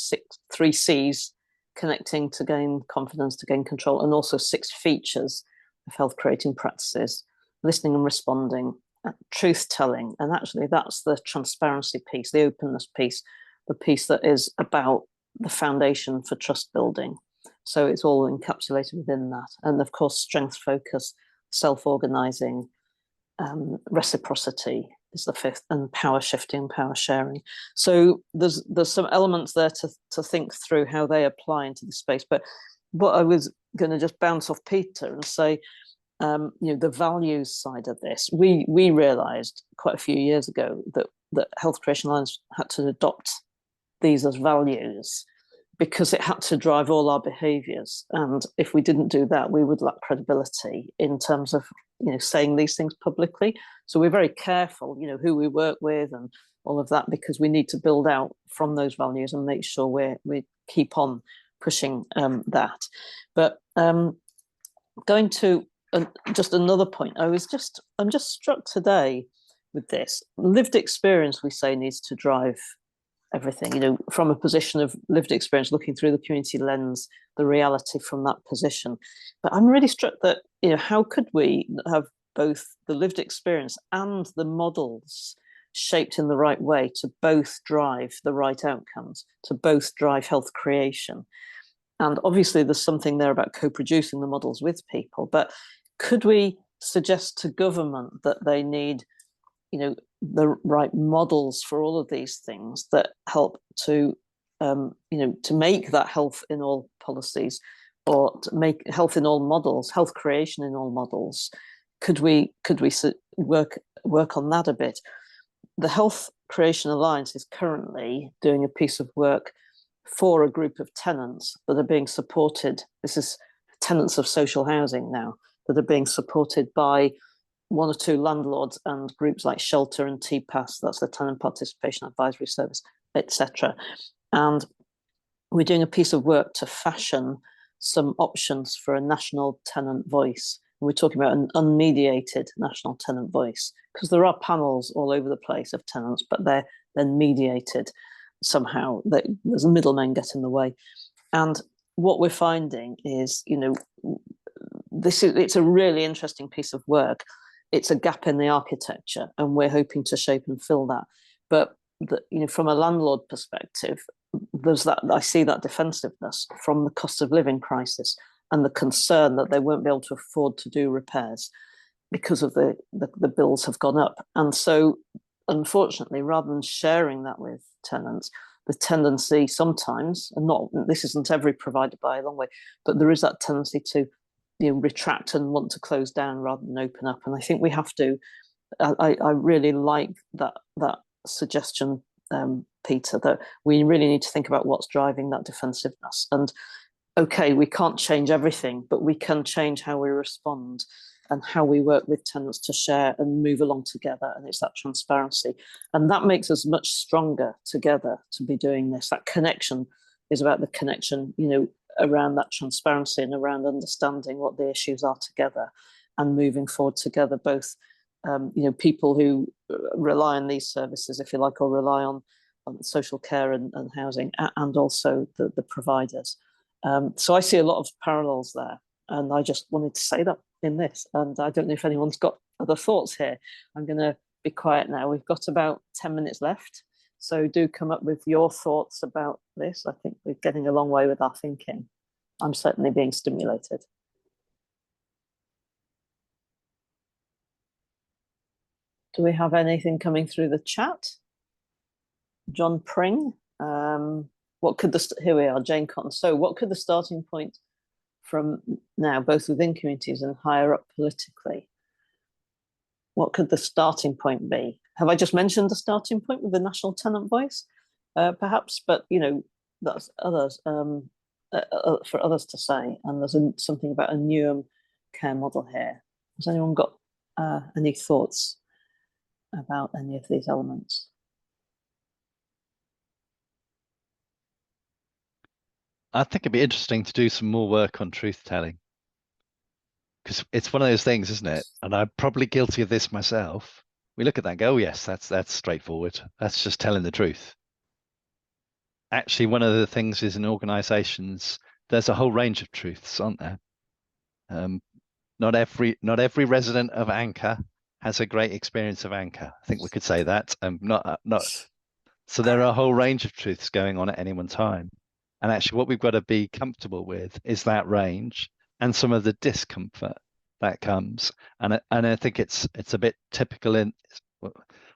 3 C's: connecting to gain confidence, to gain control, and also 6 features of health creating practices: listening and responding, truth telling. And actually that's the transparency piece, the openness piece, the piece that is about the foundation for trust building. So it's all encapsulated within that. And of course, strength focus, self-organizing, reciprocity is the 5th, and power shifting, power sharing. So there's some elements there to think through how they apply into the space. But what I was going to just bounce off Peter and say, the values side of this, we realized quite a few years ago that Health Creation Alliance had to adopt these as values because it had to drive all our behaviors. And if we didn't do that, we would lack credibility in terms of saying these things publicly. So we're very careful, who we work with and all of that, because we need to build out from those values and make sure we keep on pushing that. But going to just another point, I'm just struck today with this. Lived experience, we say, needs to drive everything, from a position of lived experience, looking through the community lens, the reality from that position. But I'm really struck that, how could we have both the lived experience and the models shaped in the right way to both drive the right outcomes, to both drive health creation? And obviously there's something there about co-producing the models with people, but could we suggest to government that they need the right models for all of these things that help to make that health in all policies, or to make health in all models, health creation in all models? Could we work on that a bit? The Health Creation Alliance is currently doing a piece of work for a group of tenants that are being supported. This is tenants of social housing now that are being supported by 1 or 2 landlords and groups like Shelter and TPAS, that's the Tenant Participation Advisory Service, etc. And we're doing a piece of work to fashion some options for a national tenant voice. We're talking about an unmediated national tenant voice, because there are panels all over the place of tenants, but they're then mediated somehow. There's a middleman get in the way. And what we're finding is, it's a really interesting piece of work. It's a gap in the architecture, and we're hoping to shape and fill that. But from a landlord perspective, I see that defensiveness from the cost of living crisis and the concern that they won't be able to afford to do repairs because of the bills have gone up. And so, unfortunately, rather than sharing that with tenants, the tendency sometimes, and this isn't every provider by a long way, but there is that tendency to retract and want to close down rather than open up. And I think we have to. I really like that suggestion, Peter, that we really need to think about what's driving that defensiveness. And okay, we can't change everything, but we can change how we respond and how we work with tenants to share and move along together. And it's that transparency. And that makes us much stronger together to be doing this. That connection is about the connection, around that transparency and around understanding what the issues are together and moving forward together, both people who rely on these services, if you like, or rely on social care and housing, and also the providers. So I see a lot of parallels there, and I just wanted to say that in this. And I don't know if anyone's got other thoughts here. I'm going to be quiet now. We've got about 10 minutes left, so do come up with your thoughts about this. I think we're getting a long way with our thinking. I'm certainly being stimulated. Do we have anything coming through the chat? John Pring, here we are, Jane Cotton. So what could the starting point from now, both within communities and higher up politically? What could the starting point be? Have I just mentioned the starting point with the national tenant voice? Perhaps, but that's others for others to say. And there's something about a new care model here. Has anyone got any thoughts about any of these elements? I think it'd be interesting to do some more work on truth telling, because it's one of those things, isn't it? And I'm probably guilty of this myself. We look at that and go, oh yes, that's straightforward. That's just telling the truth. Actually, one of the things is in organizations, there's a whole range of truths, aren't there? Not every resident of Anchor has a great experience of Anchor. I think we could say that. So there are a whole range of truths going on at any one time. And actually what we've got to be comfortable with is that range and some of the discomfort that comes. And I think it's a bit typical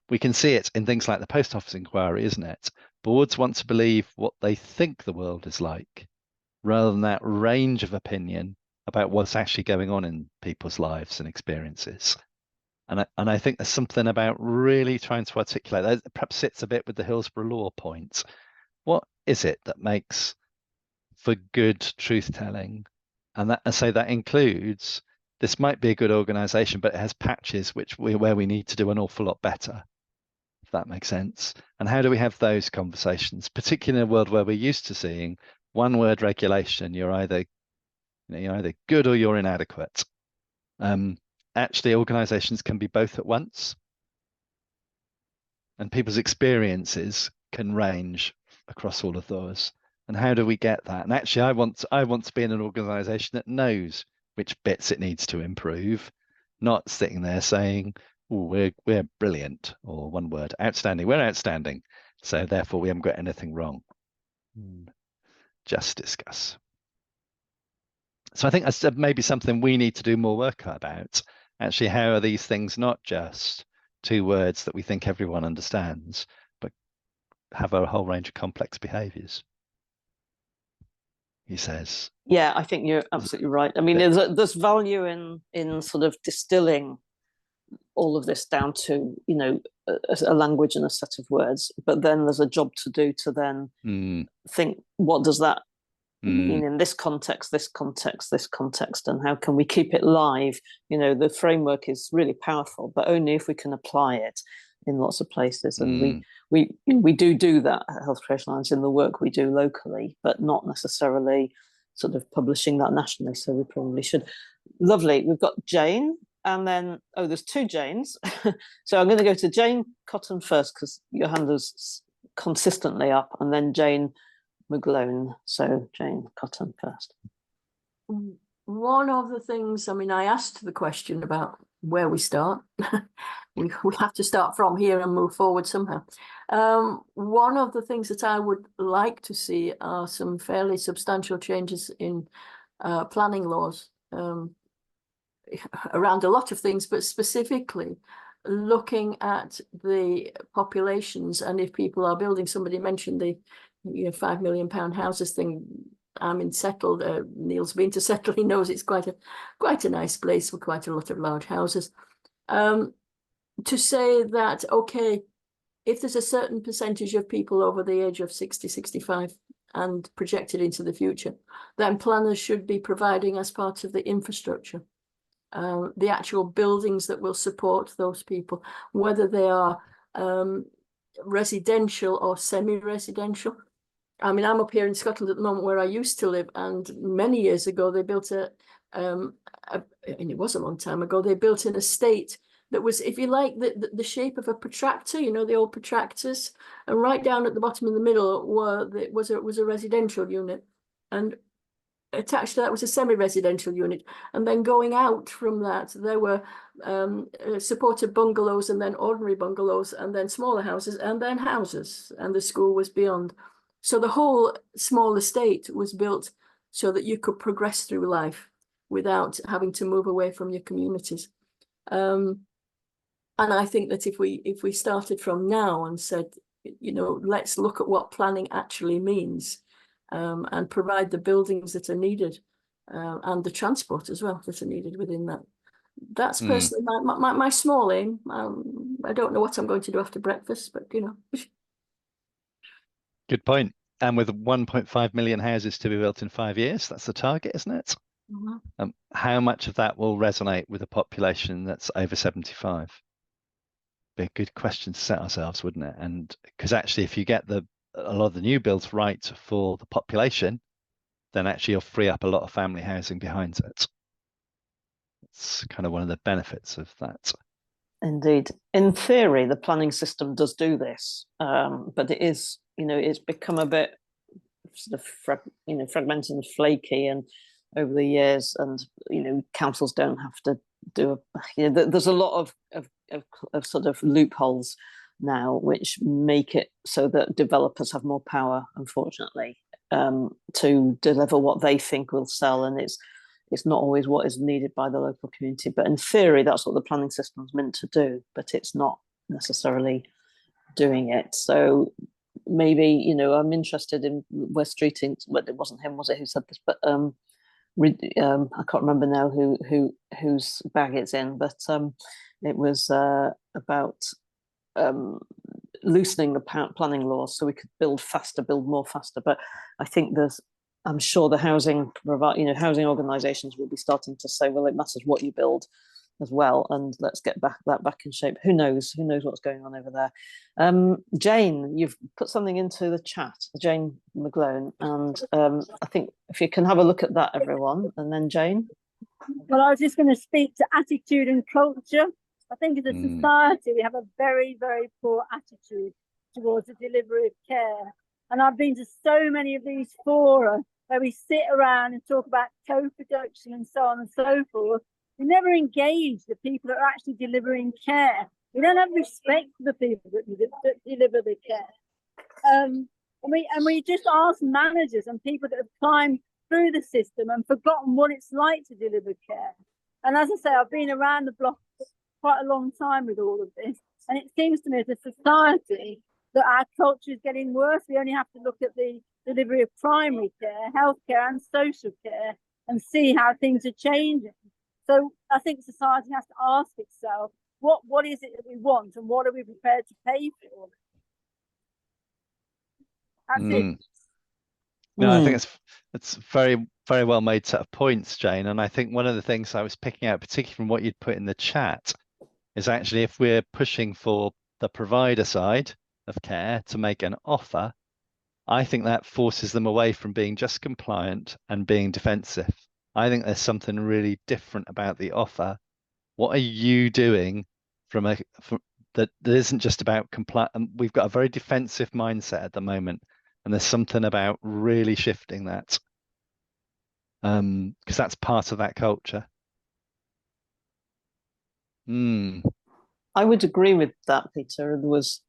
we can see it in things like the Post Office inquiry, isn't it? Boards want to believe what they think the world is like, rather than that range of opinion about what's actually going on in people's lives and experiences. And I think there's something about really trying to articulate that. Perhaps sits a bit with the Hillsborough Law point. What is it that makes for good truth telling? And I say that includes, this might be a good organization, but it has patches where we need to do an awful lot better, if that makes sense. And how do we have those conversations, particularly in a world where we're used to seeing one word regulation? You're either good or you're inadequate. Actually, organizations can be both at once, and people's experiences can range across all of those. And how do we get that? And actually, I want to be in an organization that knows which bits it needs to improve, not sitting there saying, oh, we're brilliant, or one word, outstanding. We're outstanding, so therefore we haven't got anything wrong. Just discuss. So I think that's maybe something we need to do more work about. Actually, how are these things not just two words that we think everyone understands, but have a whole range of complex behaviors? He says. Yeah, I think you're absolutely right. I mean, there's value in sort of distilling all of this down to, a language and a set of words, but then there's a job to do to then think, what does that mean in this context, and how can we keep it live? The framework is really powerful, but only if we can apply it in lots of places, and we do that at Health Creation Alliance in the work we do locally, but not necessarily sort of publishing that nationally. So we probably should. Lovely. We've got Jane, and then there's two Janes. So I'm going to go to Jane Cotton first because your hand is consistently up, and then Jane McGlone. So Jane Cotton first. One of the things, I mean, I asked the question about where we start. we have to start from here and move forward somehow. One of the things that I would like to see are some fairly substantial changes in planning laws around a lot of things, but specifically looking at the populations, and if people are building, somebody mentioned the £5 million houses thing. I'm in Settle. Neil's been to Settle. He knows it's quite a nice place with quite a lot of large houses. To say that, okay, if there's a certain percentage of people over the age of 60, 65 and projected into the future, then planners should be providing as part of the infrastructure the actual buildings that will support those people, whether they are residential or semi-residential. I mean, I'm up here in Scotland at the moment where I used to live, and many years ago they built and it was a long time ago, they built an estate that was, if you like, the shape of a protractor, the old protractors, and right down at the bottom in the middle was a residential unit, and attached to that was a semi-residential unit, and then going out from that there were supported bungalows, and then ordinary bungalows, and then smaller houses, and then houses, and the school was beyond. So the whole small estate was built so that you could progress through life without having to move away from your communities. And I think that if we started from now and said, let's look at what planning actually means, and provide the buildings that are needed, and the transport as well that are needed within that. That's personally my small aim. I don't know what I'm going to do after breakfast, but Good point. And with 1.5 million houses to be built in 5 years, that's the target, isn't it? Mm-hmm. How much of that will resonate with a population that's over 75? Be a good question to set ourselves, wouldn't it? And because actually, if you get a lot of the new builds right for the population, then actually you'll free up a lot of family housing behind it. It's kind of one of the benefits of that. Indeed. In theory, the planning system does do this, but it is, it's become a bit sort of fragmented and flaky, and over the years, and councils don't have to do there's a lot of sort of loopholes now which make it so that developers have more power, unfortunately, to deliver what they think will sell, and it's not always what is needed by the local community. But in theory, that's what the planning system is meant to do, but it's not necessarily doing it. So maybe, I'm interested in West Streeting. Well, it wasn't him, was it, who said this? But I can't remember now whose bag it's in, but it was about loosening the planning laws so we could build more faster. But I think I'm sure the housing organisations will be starting to say, well, it matters what you build as well, and let's get that back in shape. Who knows what's going on over there. Jane, you've put something into the chat, Jane McGlone, and I think if you can have a look at that, everyone, and then Jane. Well, I was just going to speak to attitude and culture. I think as a society we have a very, very poor attitude towards the delivery of care, and I've been to so many of these fora where we sit around and talk about co-production and so on and so forth. We never engage the people that are actually delivering care. We don't have respect for the people that deliver the care. And we just ask managers and people that have climbed through the system and forgotten what it's like to deliver care. And as I say, I've been around the block for quite a long time with all of this. And it seems to me as a society that our culture is getting worse. We only have to look at the delivery of primary care, healthcare and social care and see how things are changing. So I think society has to ask itself, what is it that we want and what are we prepared to pay for? That's it. No, I think it's very, very well made set of points, Jane. And I think one of the things I was picking out, particularly from what you'd put in the chat, is actually if we're pushing for the provider side of care to make an offer, I think that forces them away from being just compliant and being defensive. I think there's something really different about the offer. What are you doing that isn't just about compliance? We've got a very defensive mindset at the moment, and there's something about really shifting that, because that's part of that culture. I would agree with that, Peter. There was,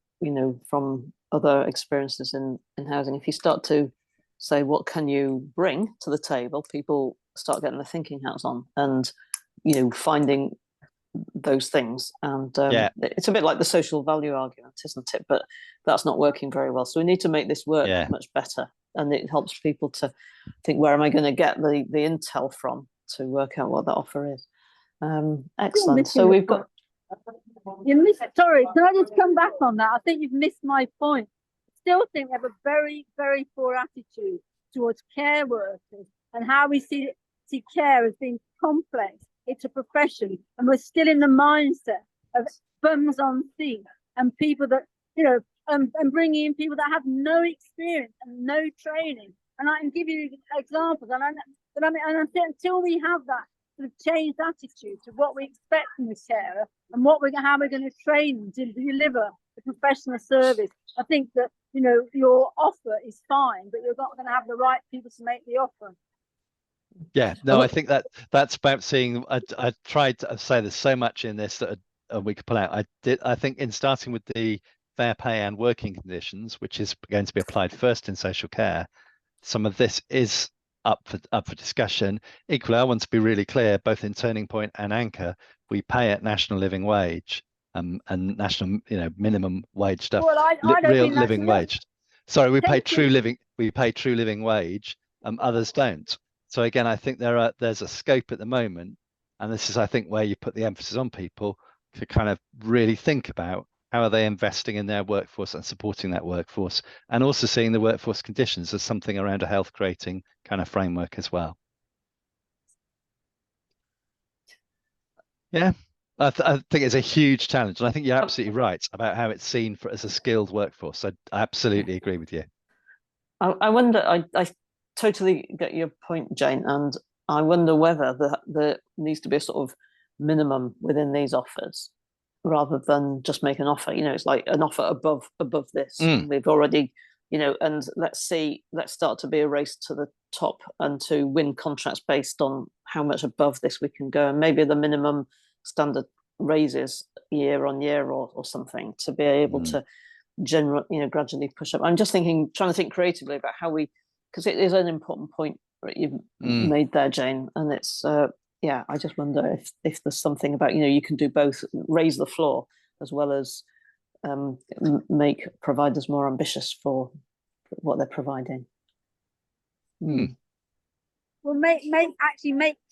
from other experiences in housing, if you start to say, what can you bring to the table, people start getting their thinking hats on and, finding those things. And it's a bit like the social value argument, isn't it? But that's not working very well. So we need to make this work much better. And it helps people to think, where am I going to get the intel from to work out what that offer is? Excellent. So we've got... Sorry, can I just come back on that? I think you've missed my point. I still think we have a very, very poor attitude towards care workers and how we see care as being complex. It's a profession, and we're still in the mindset of bums on seats and people that, and bringing in people that have no experience and no training. And I can give you examples. And until we have that sort of changed attitude to what we expect from the carer and how we're going to train them to deliver the professional service, I think that, your offer is fine, but you're not going to have the right people to make the offer. Yeah, no, I think that's about seeing. I tried to say there's so much in this that we could pull out. I think in starting with the fair pay and working conditions, which is going to be applied first in social care, some of this is up for discussion. Equally, I want to be really clear, both in Turning Point and Anchor, we pay at national living wage and national minimum wage stuff. Well, I don't real think living wage. Sorry, we pay true living wage. Others don't. So again, I think there's a scope at the moment, and this is, I think, where you put the emphasis on people to kind of really think about how are they investing in their workforce and supporting that workforce, and also seeing the workforce conditions as something around a health creating kind of framework as well. Yeah, I think it's a huge challenge, and I think you're absolutely right about how it's seen as a skilled workforce. I absolutely agree with you. I wonder, I totally get your point, Jane, and I wonder whether there needs to be a sort of minimum within these offers rather than just make an offer. It's like an offer above this. We've already, and let's start to be a race to the top and to win contracts based on how much above this we can go, and maybe the minimum standard raises year on year or something to be able to gradually push up. I'm just trying to think creatively about how because it is an important point that you've made there, Jane, and it's I just wonder if there's something about you can do both, raise the floor as well as make providers more ambitious for what they're providing. Well, make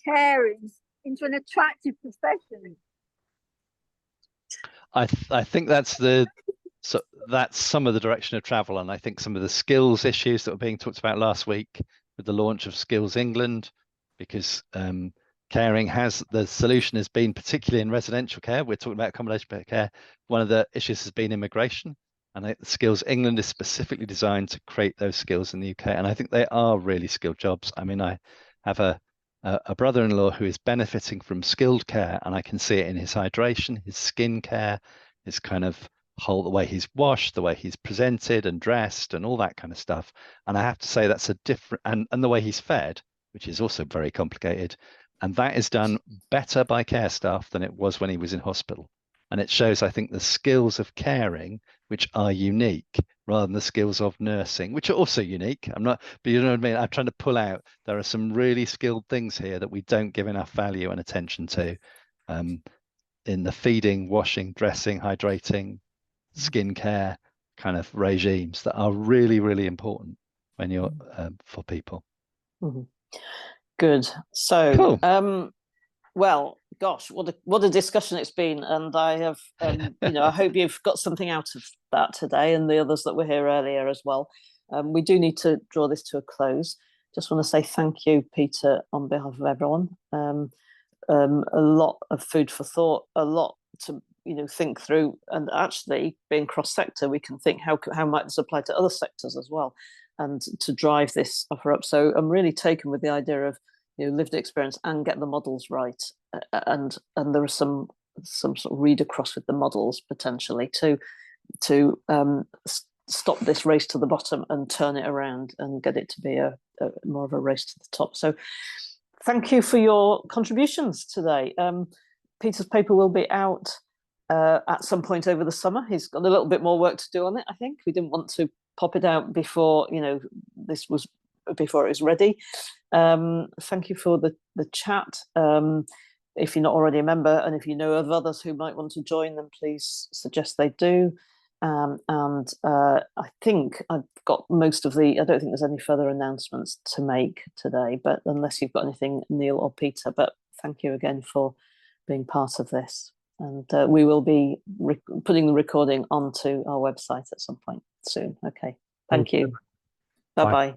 caring into an attractive profession. I think that's some of the direction of travel, and I think some of the skills issues that were being talked about last week with the launch of Skills England, because caring the solution has been, particularly in residential care, we're talking about accommodation-based care, one of the issues has been immigration, and Skills England is specifically designed to create those skills in the UK, and I think they are really skilled jobs. I mean, I have a brother-in-law who is benefiting from skilled care, and I can see it in his hydration, his skin care, his kind of the way he's washed, the way he's presented and dressed and all that kind of stuff. And I have to say that's a different, and the way he's fed, which is also very complicated. And that is done better by care staff than it was when he was in hospital. And it shows, I think, the skills of caring, which are unique, rather than the skills of nursing, which are also unique. But you know what I mean? I'm trying to pull out, there are some really skilled things here that we don't give enough value and attention to in the feeding, washing, dressing, hydrating, skin care kind of regimes that are really, really important when you're for people. Good. So, cool. Well, gosh, what a discussion it's been, and I have, I hope you've got something out of that today, and the others that were here earlier as well. We do need to draw this to a close. Just want to say thank you, Peter, on behalf of everyone. A lot of food for thought, a lot to think through, and actually being cross-sector, we can think how might this apply to other sectors as well, and to drive this offer up. So I'm really taken with the idea of lived experience and get the models right, and there are some sort of read across with the models potentially to stop this race to the bottom and turn it around and get it to be a more of a race to the top. So thank you for your contributions today. Peter's paper will be out at some point over the summer. He's got a little bit more work to do on it, I think. We didn't want to pop it out before before it was ready. Thank you for the chat. If you're not already a member, and if you know of others who might want to join, then please suggest they do. I think I've got most of I don't think there's any further announcements to make today, but unless you've got anything, Neil or Peter, but thank you again for being part of this. And we will be putting the recording onto our website at some point soon. Okay, thank you. Bye-bye.